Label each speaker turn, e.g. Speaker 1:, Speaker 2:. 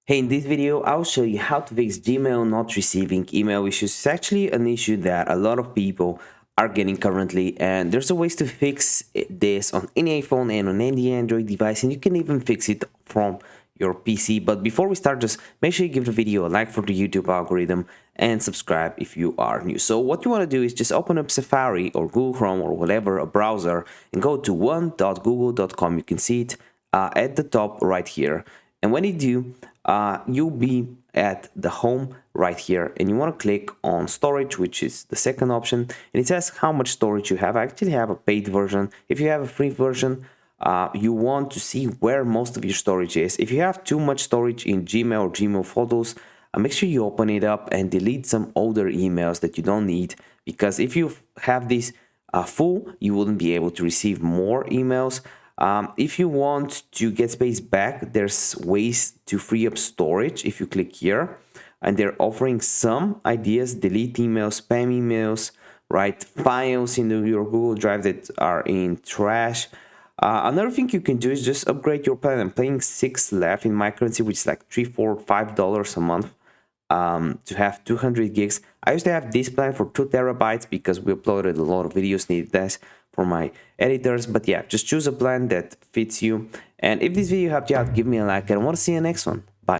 Speaker 1: Hey, in this video, I'll show you how to fix Gmail not receiving email issues. It's actually an issue that a lot of people are getting currently, and there's a ways to fix this on any iPhone and on any Android device, and you can even fix it from your PC. But before we start, just make sure you give the video a like for the YouTube algorithm and subscribe if you are new. So what you want to do is just open up Safari or Google Chrome or whatever, a browser, and go to one.google.com. You can see it at the top right here. And when you do, you'll be at the home right here, and you want to click on storage, which is the second option, and it says how much storage you have. I actually have a paid version. If you have a free version, you want to see where most of your storage is. If you have too much storage in Gmail or Gmail photos, make sure you open it up and delete some older emails that you don't need, because if you have this full, you wouldn't be able to receive more emails. If you want to get space back, there's ways to free up storage if you click here, and they're offering some ideas: delete emails, spam emails, write files into your Google Drive that are in trash. Another thing you can do is just upgrade your plan. I'm paying 6 left in my currency, which is like $3, $4, $5 a month to have 200 gigs. I used to have this plan for 2 terabytes because we uploaded a lot of videos, needed this for my editors. But yeah, just choose a plan that fits you. And if this video helped you out, give me a like, and I want to see you next one.